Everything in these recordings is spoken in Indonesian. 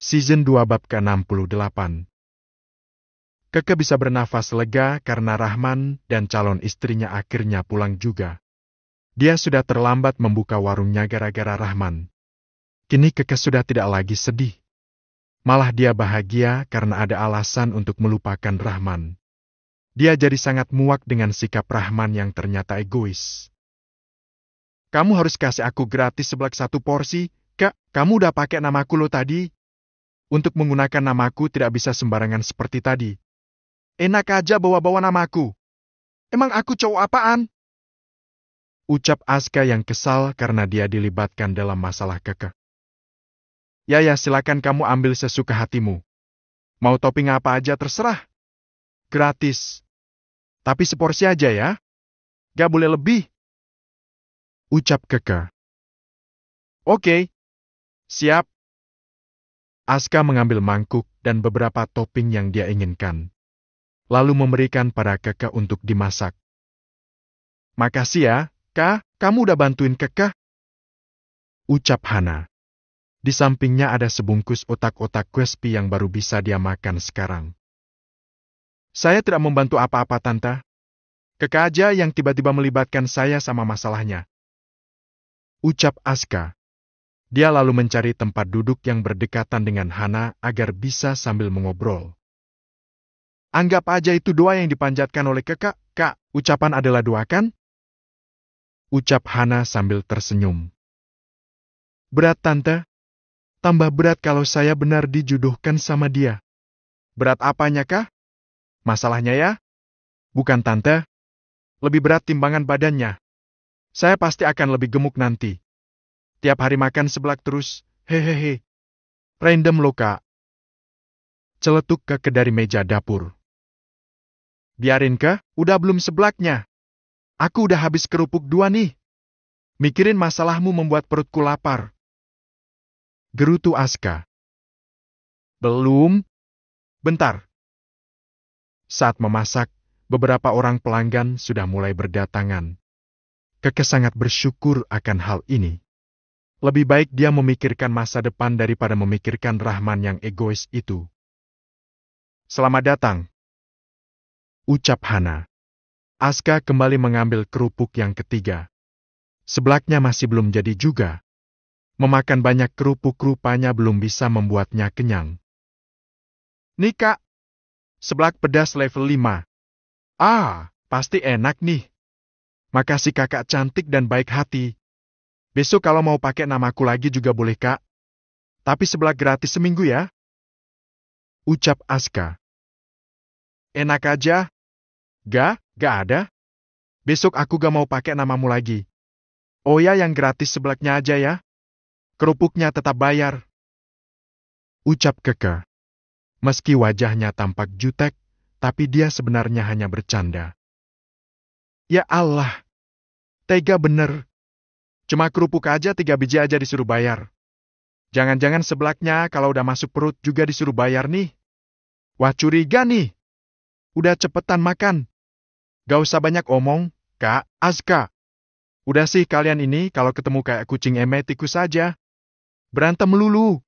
Season 2 bab ke-68. Keke bisa bernafas lega karena Rahman dan calon istrinya akhirnya pulang juga. Dia sudah terlambat membuka warungnya gara-gara Rahman. Kini Keke sudah tidak lagi sedih. Malah dia bahagia karena ada alasan untuk melupakan Rahman. Dia jadi sangat muak dengan sikap Rahman yang ternyata egois. Kamu harus kasih aku gratis seblak 1 porsi, Kak. Kamu udah pakai namaku lo tadi. Untuk menggunakan namaku tidak bisa sembarangan seperti tadi. Enak aja bawa-bawa namaku. Emang aku cowok apaan? Ucap Aska yang kesal karena dia dilibatkan dalam masalah Keke. Ya silakan kamu ambil sesuka hatimu. Mau topping apa aja terserah. Gratis. Tapi seporsi aja ya. Gak boleh lebih. Ucap Keke. Oke. Siap. Aska mengambil mangkuk dan beberapa topping yang dia inginkan. Lalu memberikan pada Keke untuk dimasak. Makasih ya, Kak, kamu udah bantuin Keke. Ucap Hana. Di sampingnya ada sebungkus otak-otak crispy yang baru bisa dia makan sekarang. Saya tidak membantu apa-apa, Tante. Keke aja yang tiba-tiba melibatkan saya sama masalahnya. Ucap Aska. Dia lalu mencari tempat duduk yang berdekatan dengan Hana agar bisa sambil mengobrol. Anggap aja itu doa yang dipanjatkan oleh Keke, Kak. Ucapan adalah doa kan? Ucap Hana sambil tersenyum. Berat, Tante. Tambah berat kalau saya benar dijodohkan sama dia. Berat apanya, Kak? Masalahnya ya? Bukan, Tante. Lebih berat timbangan badannya. Saya pasti akan lebih gemuk nanti. Tiap hari makan seblak terus, hehehe. Random lo, Kak. Celetuk Keke dari meja dapur. Biarin, Kak, udah belum seblaknya. Aku udah habis kerupuk 2 nih. Mikirin masalahmu membuat perutku lapar. Gerutu Aska. Belum. Bentar. Saat memasak, beberapa orang pelanggan sudah mulai berdatangan. Keke sangat bersyukur akan hal ini. Lebih baik dia memikirkan masa depan daripada memikirkan Rahman yang egois itu. Selamat datang. Ucap Hana. Aska kembali mengambil kerupuk yang ketiga. Seblaknya masih belum jadi juga. Memakan banyak kerupuk rupanya belum bisa membuatnya kenyang. Nih, Kak. Seblak pedas level 5. Pasti enak nih. Makasih kakak cantik dan baik hati. Besok kalau mau pakai namaku lagi juga boleh, Kak. Tapi seblak gratis seminggu ya. Ucap Aska. Enak aja. Gak ada. Besok aku gak mau pakai namamu lagi. Oh ya, yang gratis seblaknya aja ya. Kerupuknya tetap bayar. Ucap Keke. Meski wajahnya tampak jutek, tapi dia sebenarnya hanya bercanda. Ya Allah. Tega bener. Cuma kerupuk aja 3 biji aja disuruh bayar. Jangan-jangan seblaknya kalau udah masuk perut juga disuruh bayar nih. Wah, curiga nih. Udah cepetan makan. Gak usah banyak omong, Kak, Aska. Udah sih kalian ini kalau ketemu kayak kucing emet tikus saja. Berantem melulu.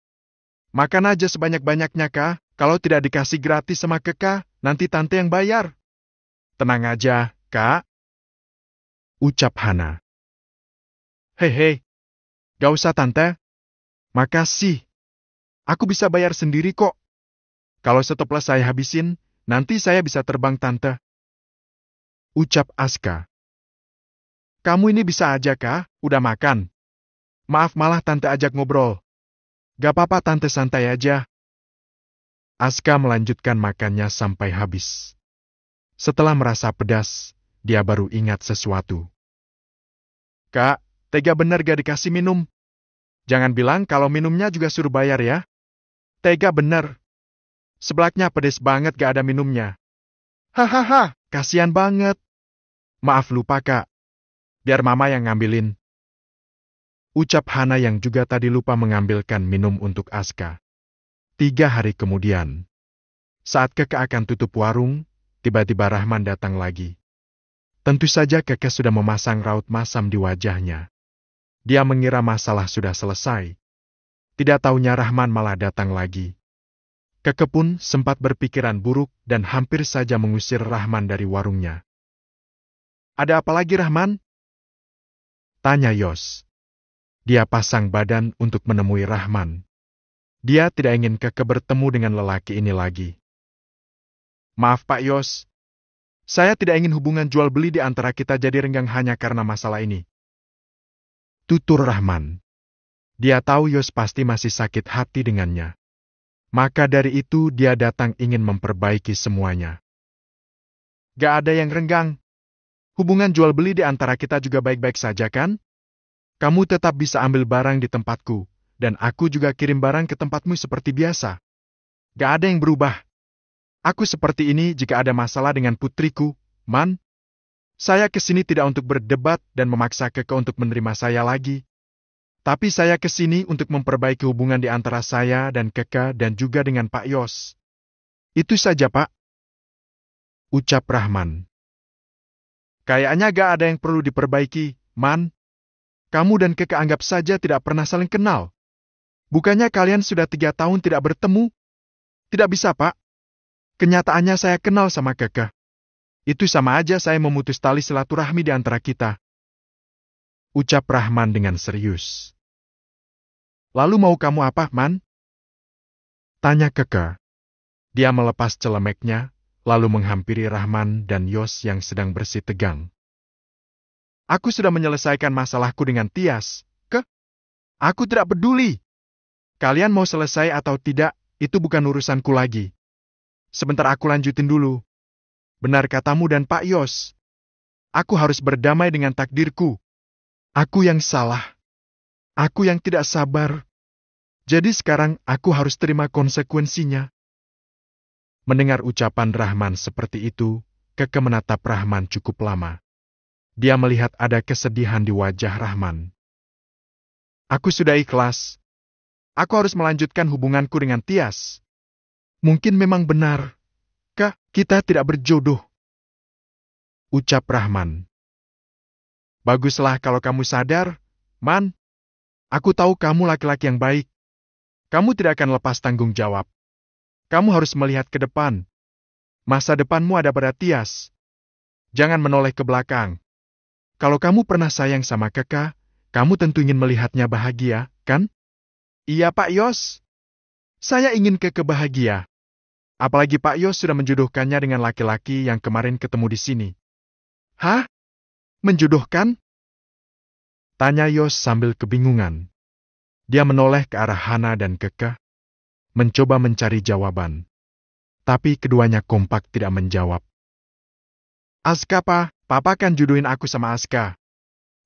Makan aja sebanyak-banyaknya, Kak. Kalau tidak dikasih gratis sama Keke, nanti tante yang bayar. Tenang aja, Kak. Ucap Hana. Hei, gak usah, Tante. Makasih. Aku bisa bayar sendiri kok. Kalau stoples saya habisin, nanti saya bisa terbang, Tante. Ucap Aska. Kamu ini bisa aja, Kak, udah makan. Maaf malah Tante ajak ngobrol. Gak apa-apa, Tante, santai aja. Aska melanjutkan makannya sampai habis. Setelah merasa pedas, dia baru ingat sesuatu. Kak, tega bener gak dikasih minum? Jangan bilang kalau minumnya juga suruh bayar ya. Tega bener. Seblaknya pedes banget gak ada minumnya. Hahaha, kasihan banget. Maaf lupa, Kak. Biar Mama yang ngambilin. Ucap Hana yang juga tadi lupa mengambilkan minum untuk Aska. 3 hari kemudian. Saat Keke akan tutup warung, tiba-tiba Rahman datang lagi. Tentu saja Keke sudah memasang raut masam di wajahnya. Dia mengira masalah sudah selesai. Tidak taunya Rahman malah datang lagi. Keke pun sempat berpikiran buruk dan hampir saja mengusir Rahman dari warungnya. Ada apa lagi, Rahman? Tanya Yos. Dia pasang badan untuk menemui Rahman. Dia tidak ingin Keke bertemu dengan lelaki ini lagi. Maaf Pak Yos. Saya tidak ingin hubungan jual beli di antara kita jadi renggang hanya karena masalah ini. Tutur Rahman. Dia tahu Yos pasti masih sakit hati dengannya. Maka dari itu dia datang ingin memperbaiki semuanya. Gak ada yang renggang. Hubungan jual beli di antara kita juga baik-baik saja kan? Kamu tetap bisa ambil barang di tempatku, dan aku juga kirim barang ke tempatmu seperti biasa. Gak ada yang berubah. Aku seperti ini jika ada masalah dengan putriku, Man. Saya kesini tidak untuk berdebat dan memaksa Keke untuk menerima saya lagi. Tapi saya kesini untuk memperbaiki hubungan di antara saya dan Keke dan juga dengan Pak Yos. Itu saja, Pak. Ucap Rahman. Kayaknya gak ada yang perlu diperbaiki, Man. Kamu dan Keke anggap saja tidak pernah saling kenal. Bukannya kalian sudah 3 tahun tidak bertemu? Tidak bisa, Pak. Kenyataannya saya kenal sama Keke. Itu sama aja saya memutus tali silaturahmi di antara kita. Ucap Rahman dengan serius. Lalu mau kamu apa, Man? Tanya Keke. Dia melepas celemeknya, lalu menghampiri Rahman dan Yos yang sedang bersih tegang. Aku sudah menyelesaikan masalahku dengan Tias, Ke. Aku tidak peduli. Kalian mau selesai atau tidak, itu bukan urusanku lagi. Sebentar aku lanjutin dulu. Benar katamu dan Pak Yos. Aku harus berdamai dengan takdirku. Aku yang salah. Aku yang tidak sabar. Jadi sekarang aku harus terima konsekuensinya. Mendengar ucapan Rahman seperti itu, Keke menatap Rahman cukup lama. Dia melihat ada kesedihan di wajah Rahman. Aku sudah ikhlas. Aku harus melanjutkan hubunganku dengan Tias. Mungkin memang benar, Kak, kita tidak berjodoh. Ucap Rahman. Baguslah kalau kamu sadar, Man. Aku tahu kamu laki-laki yang baik. Kamu tidak akan lepas tanggung jawab. Kamu harus melihat ke depan. Masa depanmu ada pada Tias. Jangan menoleh ke belakang. Kalau kamu pernah sayang sama Keke, kamu tentu ingin melihatnya bahagia, kan? Iya Pak Yos. Saya ingin Keke bahagia. Apalagi Pak Yos sudah menjodohkannya dengan laki-laki yang kemarin ketemu di sini. Hah? Menjodohkan? Tanya Yos sambil kebingungan. Dia menoleh ke arah Hana dan Keke, mencoba mencari jawaban. Tapi keduanya kompak tidak menjawab. Aska, Pak. Papa kan jodohin aku sama Aska.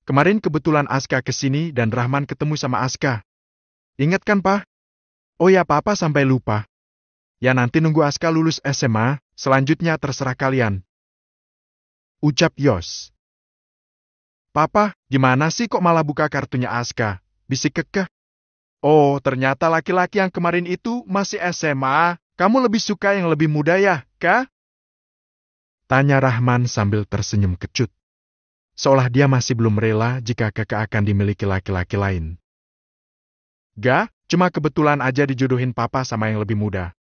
Kemarin kebetulan Aska kesini dan Rahman ketemu sama Aska. Ingat kan, Pak? Oh ya, Papa sampai lupa. Ya nanti nunggu Aska lulus SMA, selanjutnya terserah kalian. Ucap Yos. Papa, gimana sih kok malah buka kartunya Aska? Bisik Keke. Oh, ternyata laki-laki yang kemarin itu masih SMA. Kamu lebih suka yang lebih muda ya, Kak? Tanya Rahman sambil tersenyum kecut. Seolah dia masih belum rela jika Keke akan dimiliki laki-laki lain. Gak, cuma kebetulan aja dijodohin Papa sama yang lebih muda.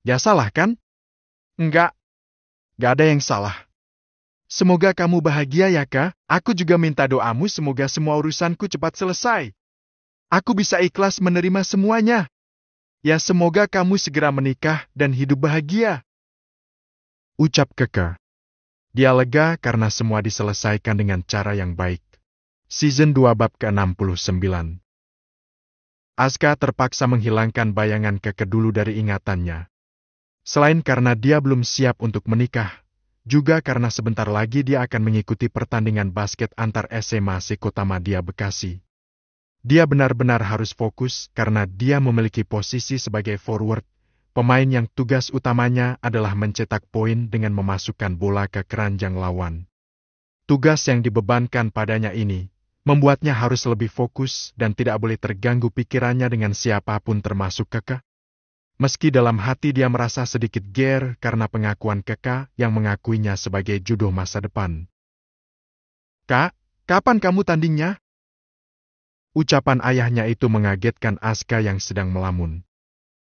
Ya salah kan? Enggak. Gak ada yang salah. Semoga kamu bahagia ya, Kak. Aku juga minta doamu semoga semua urusanku cepat selesai. Aku bisa ikhlas menerima semuanya. Ya semoga kamu segera menikah dan hidup bahagia. Ucap Keke. Dia lega karena semua diselesaikan dengan cara yang baik. Season 2 bab ke-69. Aska terpaksa menghilangkan bayangan Keke dulu dari ingatannya. Selain karena dia belum siap untuk menikah, juga karena sebentar lagi dia akan mengikuti pertandingan basket antar SMA Sekota Madya Bekasi. Dia benar-benar harus fokus karena dia memiliki posisi sebagai forward, pemain yang tugas utamanya adalah mencetak poin dengan memasukkan bola ke keranjang lawan. Tugas yang dibebankan padanya ini membuatnya harus lebih fokus dan tidak boleh terganggu pikirannya dengan siapapun termasuk Keke. Meski dalam hati dia merasa sedikit ger karena pengakuan Keke yang mengakuinya sebagai jodoh masa depan. Kak, kapan kamu tandingnya? Ucapan ayahnya itu mengagetkan Aska yang sedang melamun.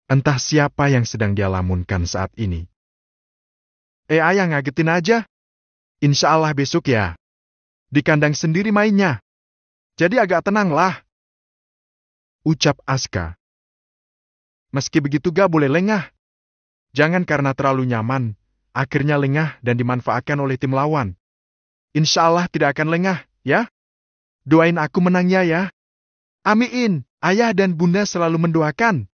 Entah siapa yang sedang dia lamunkan saat ini. Ayah ngagetin aja. Insya Allah besok ya. Di kandang sendiri mainnya. Jadi agak tenang lah. Ucap Aska. Meski begitu gak boleh lengah. Jangan karena terlalu nyaman, akhirnya lengah dan dimanfaatkan oleh tim lawan. Insya Allah tidak akan lengah, ya. Doain aku menangnya ya. Amin, ayah dan bunda selalu mendoakan.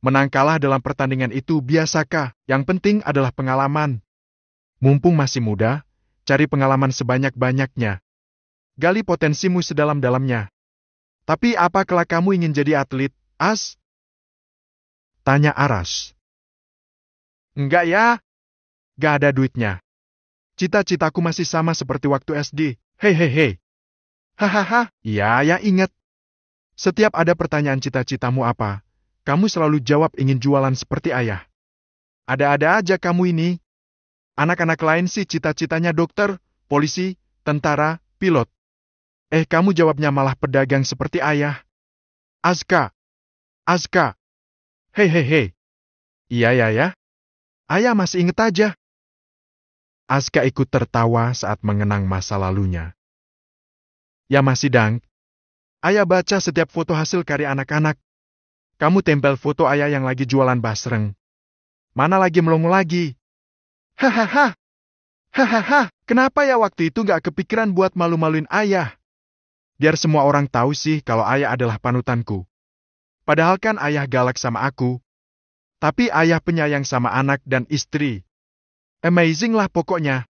Menang kalah dalam pertandingan itu biasakah, yang penting adalah pengalaman. Mumpung masih muda, cari pengalaman sebanyak-banyaknya. Gali potensimu sedalam-dalamnya. Tapi apa kelak kamu ingin jadi atlet, As? Tanya Aras. Enggak ya, gak ada duitnya. Cita-citaku masih sama seperti waktu SD. Hehehe. Hahaha, iya ya ingat. Setiap ada pertanyaan cita-citamu apa, kamu selalu jawab ingin jualan seperti ayah. Ada-ada aja kamu ini. Anak-anak lain sih cita-citanya dokter, polisi, tentara, pilot. Kamu jawabnya malah pedagang seperti ayah. Aska. Aska. Hehehe. Iya ya. Ayah masih inget aja. Aska ikut tertawa saat mengenang masa lalunya. Ya masih dang. Ayah baca setiap foto hasil karya anak-anak. Kamu tempel foto ayah yang lagi jualan basreng. Mana lagi melongo lagi? Hahaha. Hahaha. Kenapa ya waktu itu gak kepikiran buat malu-maluin ayah? Biar semua orang tahu sih kalau ayah adalah panutanku. Padahal kan ayah galak sama aku. Tapi ayah penyayang sama anak dan istri. Amazing lah pokoknya.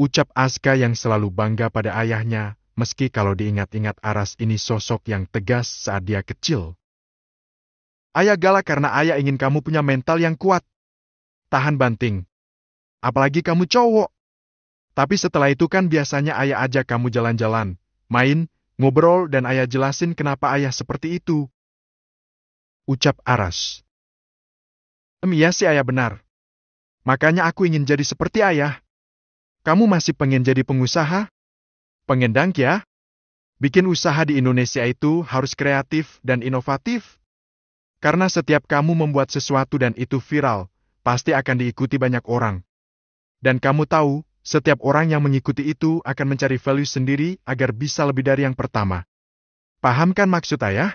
Ucap Aska yang selalu bangga pada ayahnya, meski kalau diingat-ingat Aras ini sosok yang tegas saat dia kecil. Ayah galak karena ayah ingin kamu punya mental yang kuat. Tahan banting. Apalagi kamu cowok. Tapi setelah itu kan biasanya ayah ajak kamu jalan-jalan, main, ngobrol dan ayah jelasin kenapa ayah seperti itu. Ucap Aras. Iya sih ayah benar. Makanya aku ingin jadi seperti ayah. Kamu masih pengen jadi pengusaha? Pengen dang ya? Bikin usaha di Indonesia itu harus kreatif dan inovatif. Karena setiap kamu membuat sesuatu dan itu viral, pasti akan diikuti banyak orang. Dan kamu tahu, setiap orang yang mengikuti itu akan mencari value sendiri agar bisa lebih dari yang pertama. Paham kan maksud ayah?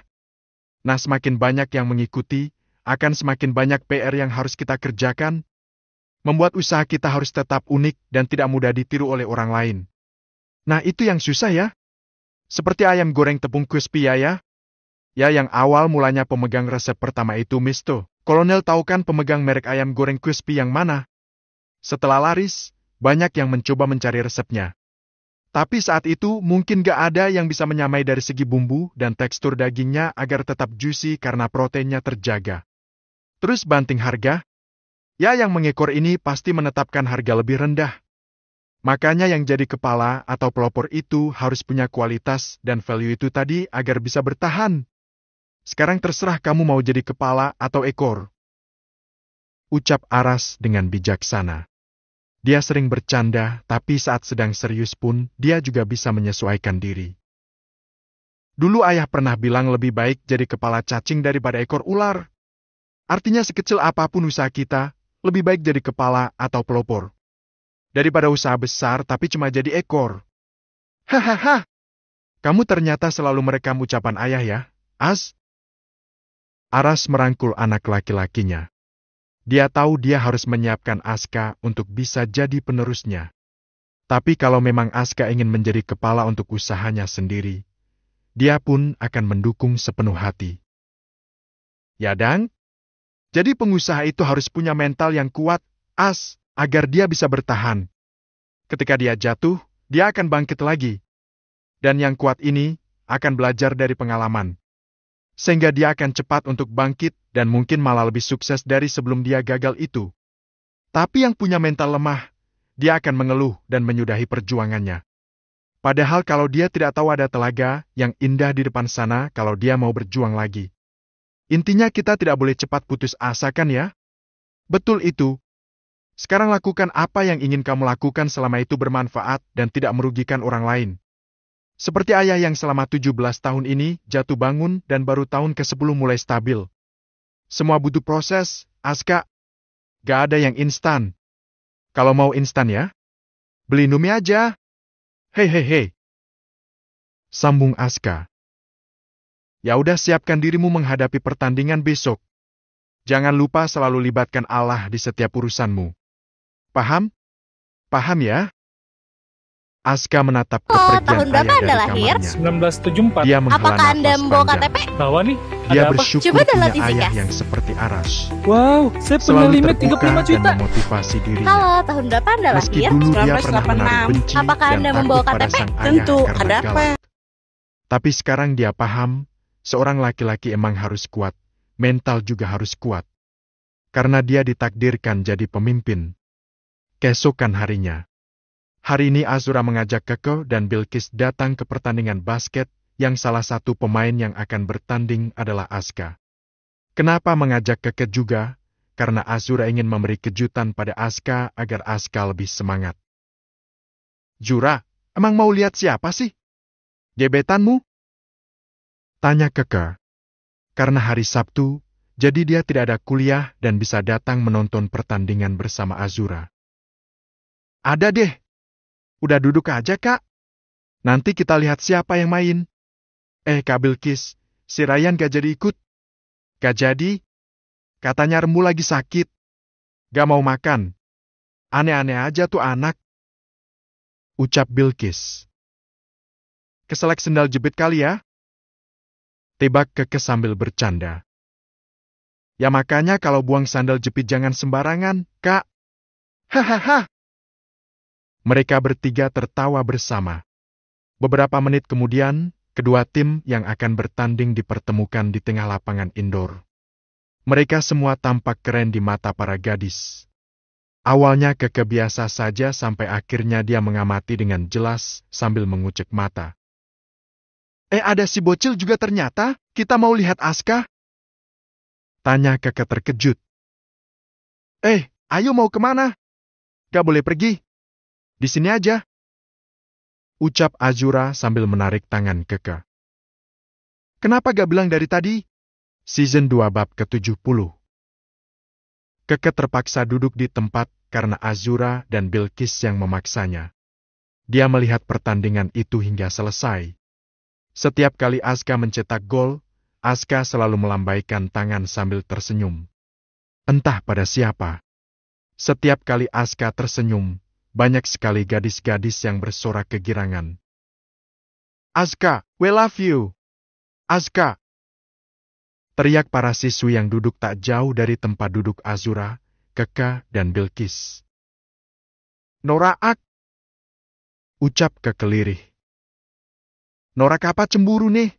Nah, semakin banyak yang mengikuti, akan semakin banyak PR yang harus kita kerjakan. Membuat usaha kita harus tetap unik dan tidak mudah ditiru oleh orang lain. Nah, itu yang susah ya. Seperti ayam goreng tepung crispy ya. Ya, yang awal mulanya pemegang resep pertama itu Misto. Kolonel tahu kan pemegang merek ayam goreng crispy yang mana? Setelah laris, banyak yang mencoba mencari resepnya. Tapi saat itu mungkin gak ada yang bisa menyamai dari segi bumbu dan tekstur dagingnya agar tetap juicy karena proteinnya terjaga. Terus banting harga? Ya, yang mengekor ini pasti menetapkan harga lebih rendah. Makanya yang jadi kepala atau pelopor itu harus punya kualitas dan value itu tadi agar bisa bertahan. Sekarang terserah kamu mau jadi kepala atau ekor. Ucap Aras dengan bijaksana. Dia sering bercanda, tapi saat sedang serius pun, dia juga bisa menyesuaikan diri. Dulu ayah pernah bilang lebih baik jadi kepala cacing daripada ekor ular. Artinya sekecil apapun usaha kita, lebih baik jadi kepala atau pelopor. Daripada usaha besar tapi cuma jadi ekor. Hahaha. Kamu ternyata selalu merekam ucapan ayah ya, As? Aras merangkul anak laki-lakinya. Dia tahu dia harus menyiapkan Aska untuk bisa jadi penerusnya. Tapi kalau memang Aska ingin menjadi kepala untuk usahanya sendiri, dia pun akan mendukung sepenuh hati. Ya dang? Jadi pengusaha itu harus punya mental yang kuat, As, agar dia bisa bertahan. Ketika dia jatuh, dia akan bangkit lagi. Dan yang kuat ini akan belajar dari pengalaman. Sehingga dia akan cepat untuk bangkit dan mungkin malah lebih sukses dari sebelum dia gagal itu. Tapi yang punya mental lemah, dia akan mengeluh dan menyudahi perjuangannya. Padahal kalau dia tidak tahu ada telaga yang indah di depan sana kalau dia mau berjuang lagi. Intinya kita tidak boleh cepat putus asa kan ya? Betul itu. Sekarang lakukan apa yang ingin kamu lakukan selama itu bermanfaat dan tidak merugikan orang lain. Seperti ayah yang selama 17 tahun ini jatuh bangun dan baru tahun ke-10 mulai stabil. Semua butuh proses, Aska. Gak ada yang instan. Kalau mau instan ya, beli Indomie aja. Hei hei hei. Sambung Aska. Ya udah, siapkan dirimu menghadapi pertandingan besok. Jangan lupa selalu libatkan Allah di setiap urusanmu. Paham? Paham ya? Aska menatap kepergian tahun berapa ayah Anda dari lahir? kamarnya. 1974. Dia menghela Apakah Anda nafas membawa panjang. KTP? Bawa nih. Dia Ada apa? bersyukur Coba download punya ayah Easy yang seperti Arash. Wow, saya punya Selalu limit terbuka 35 dan juta. memotivasi dirinya. Halo, tahun berapa Anda Meski lahir? dulu dia pernah 1986. menaruh benci Apakah dan Anda takut membawa pada KTP? sang ayah Tentu, karena ada apa? galak. Tapi sekarang dia paham, seorang laki-laki emang harus kuat, mental juga harus kuat. Karena dia ditakdirkan jadi pemimpin. Keesokan harinya. Hari ini Azura mengajak Keke dan Bilqis datang ke pertandingan basket yang salah satu pemain yang akan bertanding adalah Aska. Kenapa mengajak Keke juga? Karena Azura ingin memberi kejutan pada Aska agar Aska lebih semangat. Jura, emang mau lihat siapa sih? Gebetanmu? Tanya Keke. Karena hari Sabtu, jadi dia tidak ada kuliah dan bisa datang menonton pertandingan bersama Azura. Ada deh. Udah duduk aja, Kak. Nanti kita lihat siapa yang main. Kak Bilqis, si Ryan gak jadi ikut. Gak jadi. Katanya Rembu lagi sakit. Gak mau makan. Aneh-aneh aja tuh anak. Ucap Bilqis. Keselak sendal jepit kali ya? Tebak Keke sambil bercanda. Ya makanya kalau buang sandal jepit jangan sembarangan, Kak. Hahaha. Mereka bertiga tertawa bersama. Beberapa menit kemudian, kedua tim yang akan bertanding dipertemukan di tengah lapangan indoor. Mereka semua tampak keren di mata para gadis. Awalnya Keke biasa saja sampai akhirnya dia mengamati dengan jelas sambil mengucek mata. Ada si bocil juga ternyata, kita mau lihat Aska? Tanya Keke terkejut. Ayo mau kemana? Gak boleh pergi. Di sini aja. Ucap Azura sambil menarik tangan Keke. Kenapa gak bilang dari tadi? Season 2 bab ke-70. Keke terpaksa duduk di tempat karena Azura dan Bilqis yang memaksanya. Dia melihat pertandingan itu hingga selesai. Setiap kali Aska mencetak gol, Aska selalu melambaikan tangan sambil tersenyum. Entah pada siapa. Setiap kali Aska tersenyum, banyak sekali gadis-gadis yang bersorak kegirangan. Aska, we love you. Aska. Teriak para siswi yang duduk tak jauh dari tempat duduk Azura, Keke, dan Bilqis. Norak. Ucap Keke lirih. Norak apa cemburu nih?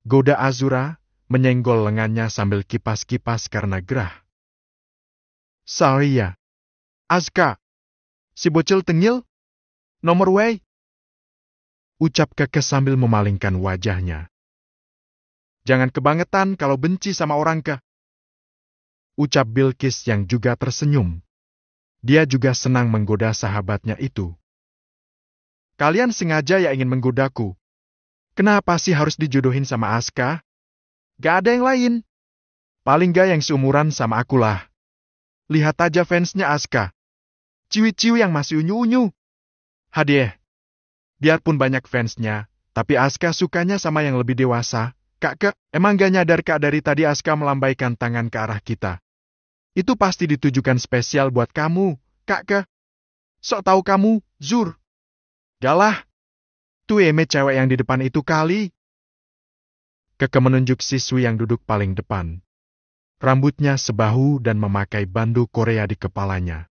Goda Azura, menyenggol lengannya sambil kipas-kipas karena gerah. Sorry ya. Aska. Si bocil tengil? Nomor way? Ucap Keke sambil memalingkan wajahnya. Jangan kebangetan kalau benci sama orang ke. Ucap Bilqis yang juga tersenyum. Dia juga senang menggoda sahabatnya itu. Kalian sengaja ya ingin menggodaku. Kenapa sih harus dijodohin sama Aska? Gak ada yang lain. Paling gak yang seumuran sama akulah. Lihat aja fansnya Aska. Ciwi-ciwi yang masih unyu-unyu. Hadiah. Biarpun banyak fansnya, tapi Aska sukanya sama yang lebih dewasa. Kak, emang gak nyadar Kak dari tadi Aska melambaikan tangan ke arah kita? Itu pasti ditujukan spesial buat kamu, Kak. Sok tahu kamu, Zur. Galah. Tuh eme cewek yang di depan itu kali. Keke menunjuk siswi yang duduk paling depan. Rambutnya sebahu dan memakai bandu Korea di kepalanya.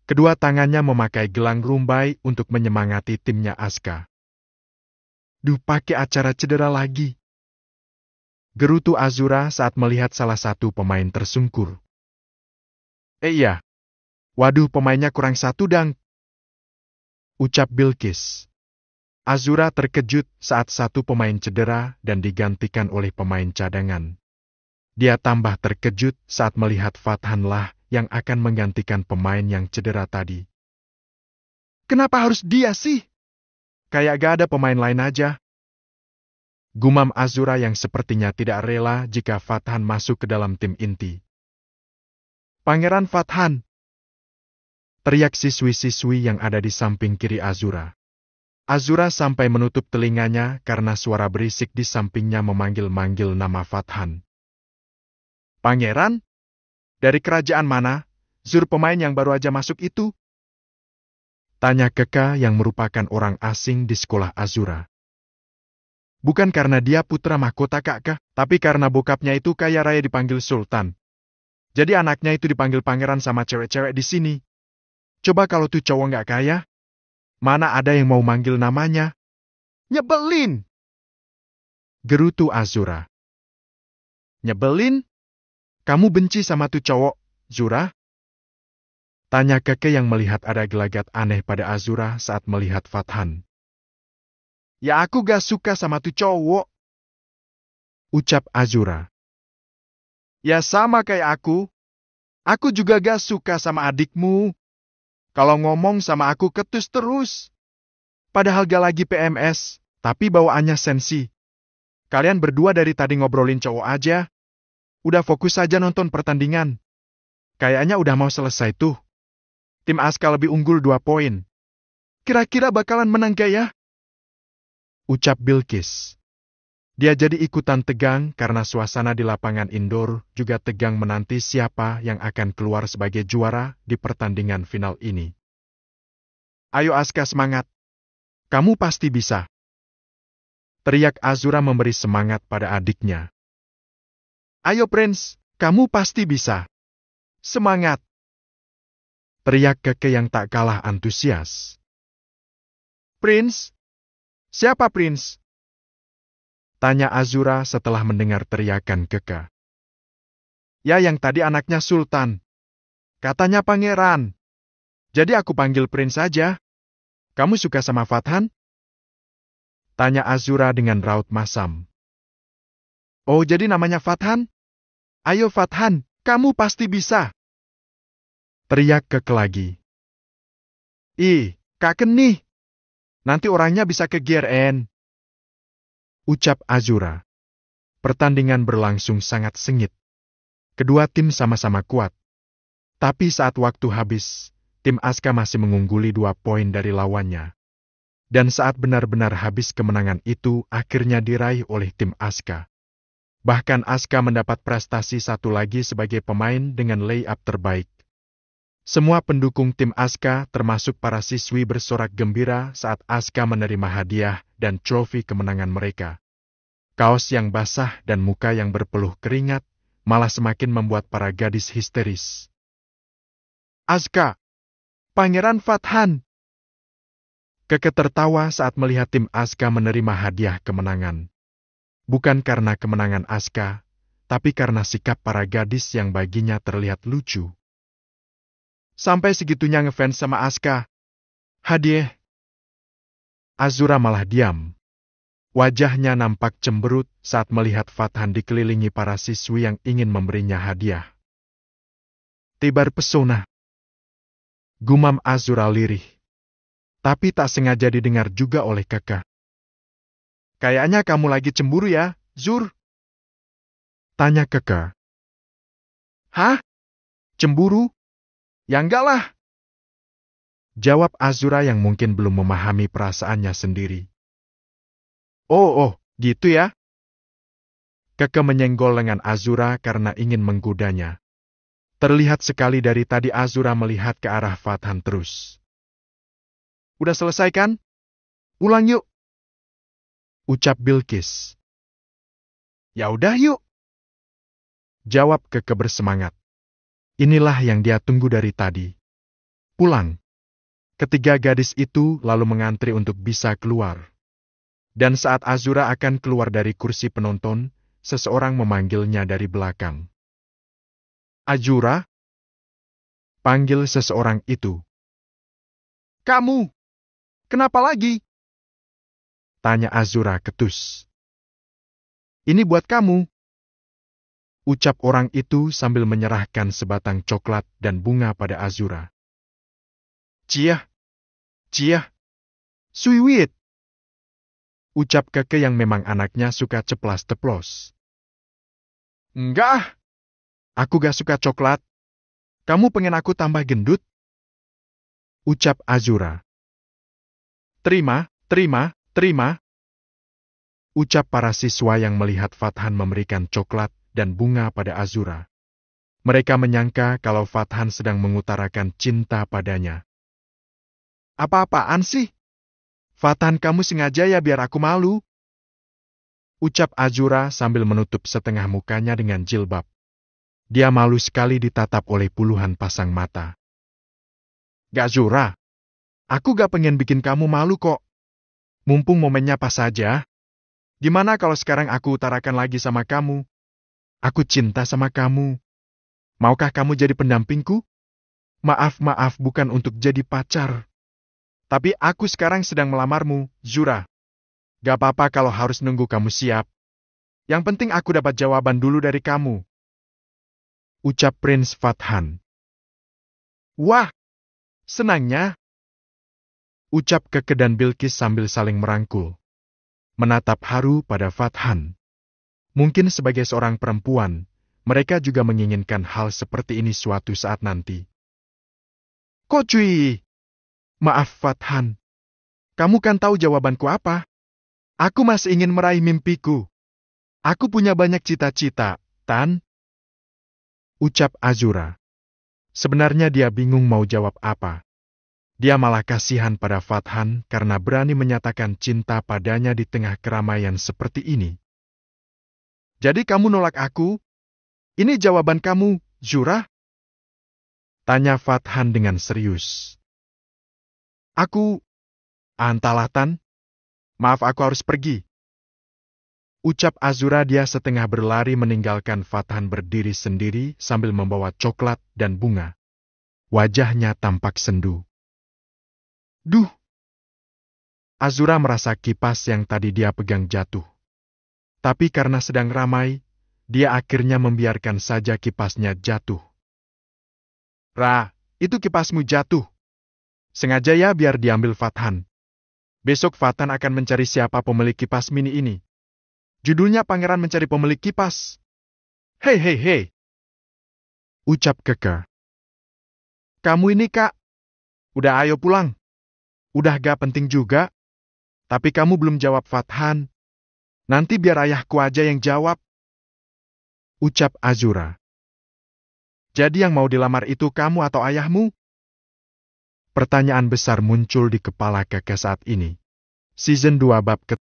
Kedua tangannya memakai gelang rumbai untuk menyemangati timnya Aska. Duh, pakai acara cedera lagi. Gerutu Azura saat melihat salah satu pemain tersungkur. Iya. Waduh, pemainnya kurang satu dang. Ucap Bilqis. Azura terkejut saat satu pemain cedera dan digantikan oleh pemain cadangan. Dia tambah terkejut saat melihat Fathanlah yang akan menggantikan pemain yang cedera tadi. Kenapa harus dia sih? kayak gak ada pemain lain aja. Gumam Azura yang sepertinya tidak rela jika Fathan masuk ke dalam tim inti. Pangeran Fathan! Teriak siswi-siswi yang ada di samping kiri Azura. Azura sampai menutup telinganya karena suara berisik di sampingnya memanggil-manggil nama Fathan. Pangeran? Dari kerajaan mana? Zur pemain yang baru aja masuk itu? Tanya Keka yang merupakan orang asing di sekolah Azura. Bukan karena dia putra mahkota Kak, tapi karena bokapnya itu kaya raya dipanggil Sultan. Jadi anaknya itu dipanggil pangeran sama cewek-cewek di sini. Coba kalau tuh cowok nggak kaya, mana ada yang mau manggil namanya? Nyebelin! Gerutu Azura. Nyebelin? Kamu benci sama tuh cowok, Zura? Tanya Keke yang melihat ada gelagat aneh pada Azura saat melihat Fathan. Ya aku gak suka sama tuh cowok. Ucap Azura. Ya sama kayak aku. Aku juga gak suka sama adikmu. Kalau ngomong sama aku ketus terus. Padahal gak lagi PMS, tapi bawaannya sensi. Kalian berdua dari tadi ngobrolin cowok aja. Udah fokus aja nonton pertandingan. Kayaknya udah mau selesai tuh. Tim Aska lebih unggul 2 poin. Kira-kira bakalan menang gak ya? Ucap Bilqis. Dia jadi ikutan tegang karena suasana di lapangan indoor juga tegang menanti siapa yang akan keluar sebagai juara di pertandingan final ini. Ayo Aska semangat. Kamu pasti bisa. Teriak Azura memberi semangat pada adiknya. Ayo Prince, kamu pasti bisa. Semangat. Teriak Keke yang tak kalah antusias. Prince? Siapa Prince? Tanya Azura setelah mendengar teriakan Keke. Ya yang tadi anaknya Sultan. Katanya pangeran. Jadi aku panggil Prince saja. Kamu suka sama Fathan? Tanya Azura dengan raut masam. Oh jadi namanya Fathan? Ayo Fathan, kamu pasti bisa. Teriak Keke lagi. Ih, Kak nih. Nanti orangnya bisa ke GRN. Ucap Azura. Pertandingan berlangsung sangat sengit. Kedua tim sama-sama kuat. Tapi saat waktu habis, tim Aska masih mengungguli 2 poin dari lawannya. Dan saat benar-benar habis kemenangan itu akhirnya diraih oleh tim Aska. Bahkan Aska mendapat prestasi satu lagi sebagai pemain dengan layup terbaik. Semua pendukung tim Aska termasuk para siswi bersorak gembira saat Aska menerima hadiah dan trofi kemenangan mereka. Kaos yang basah dan muka yang berpeluh keringat malah semakin membuat para gadis histeris. Aska! Pangeran Fathan! Keke tertawa saat melihat tim Aska menerima hadiah kemenangan. Bukan karena kemenangan Aska, tapi karena sikap para gadis yang baginya terlihat lucu. Sampai segitunya ngefans sama Aska. Hadiah. Azura malah diam. Wajahnya nampak cemberut saat melihat Fathan dikelilingi para siswi yang ingin memberinya hadiah. Tebar pesona. Gumam Azura lirih. Tapi tak sengaja didengar juga oleh Keke. Kayaknya kamu lagi cemburu ya, Zur? Tanya Keke. Hah? Cemburu? Ya enggak lah. Jawab Azura yang mungkin belum memahami perasaannya sendiri. Oh, gitu ya? Keke menyenggol lengan Azura karena ingin menggodanya. Terlihat sekali dari tadi Azura melihat ke arah Fathan terus. Udah selesai kan? Ulang yuk. Ucap Bilqis. Ya udah yuk. Jawab Keke bersemangat. Inilah yang dia tunggu dari tadi. Pulang. Ketiga gadis itu lalu mengantri untuk bisa keluar. Dan saat Azura akan keluar dari kursi penonton, seseorang memanggilnya dari belakang. Azura? Panggil seseorang itu. Kamu? Kenapa lagi? Tanya Azura ketus. Ini buat kamu. Ucap orang itu sambil menyerahkan sebatang coklat dan bunga pada Azura. Cia, sweet. Ucap Keke yang memang anaknya suka ceplas-teplos. Enggak ah, aku gak suka coklat. Kamu pengen aku tambah gendut? Ucap Azura. Terima, terima, terima. Ucap para siswa yang melihat Fathan memberikan coklat dan bunga pada Azura. Mereka menyangka kalau Fathan sedang mengutarakan cinta padanya. Apa-apaan sih? Fathan, kamu sengaja ya biar aku malu? Ucap Azura sambil menutup setengah mukanya dengan jilbab. Dia malu sekali ditatap oleh puluhan pasang mata. Gak Zura, aku gak pengen bikin kamu malu kok. Mumpung momennya pas saja. Gimana kalau sekarang aku utarakan lagi sama kamu? Aku cinta sama kamu. Maukah kamu jadi pendampingku? Maaf, bukan untuk jadi pacar. Tapi aku sekarang sedang melamarmu, Zura. Gak apa-apa kalau harus nunggu kamu siap. Yang penting aku dapat jawaban dulu dari kamu. Ucap Prince Fathan. Wah, senangnya. Ucap Keke dan Bilqis sambil saling merangkul. Menatap haru pada Fathan. Mungkin sebagai seorang perempuan, mereka juga menginginkan hal seperti ini suatu saat nanti. Kok cuy? Maaf Fathan. Kamu kan tahu jawabanku apa? Aku masih ingin meraih mimpiku. Aku punya banyak cita-cita, Tan. Ucap Azura. Sebenarnya dia bingung mau jawab apa. Dia malah kasihan pada Fathan karena berani menyatakan cinta padanya di tengah keramaian seperti ini. Jadi kamu nolak aku? Ini jawaban kamu, Zura? Tanya Fathan dengan serius. Entahlah Tan. Maaf aku harus pergi. Ucap Azura dia setengah berlari meninggalkan Fathan berdiri sendiri sambil membawa coklat dan bunga. Wajahnya tampak sendu. Duh! Azura merasa kipas yang tadi dia pegang jatuh. Tapi karena sedang ramai, dia akhirnya membiarkan saja kipasnya jatuh. Ra, itu kipasmu jatuh. Sengaja ya biar diambil Fathan. Besok Fathan akan mencari siapa pemilik kipas mini ini. Judulnya Pangeran Mencari Pemilik Kipas. Hei. Ucap Keke. Kamu ini kak. Udah ayo pulang. Udah gak penting juga. Tapi kamu belum jawab Fathan. Nanti biar ayahku aja yang jawab. Ucap Azura. Jadi yang mau dilamar itu kamu atau ayahmu? Pertanyaan besar muncul di kepala Keke saat ini. Season 2 bab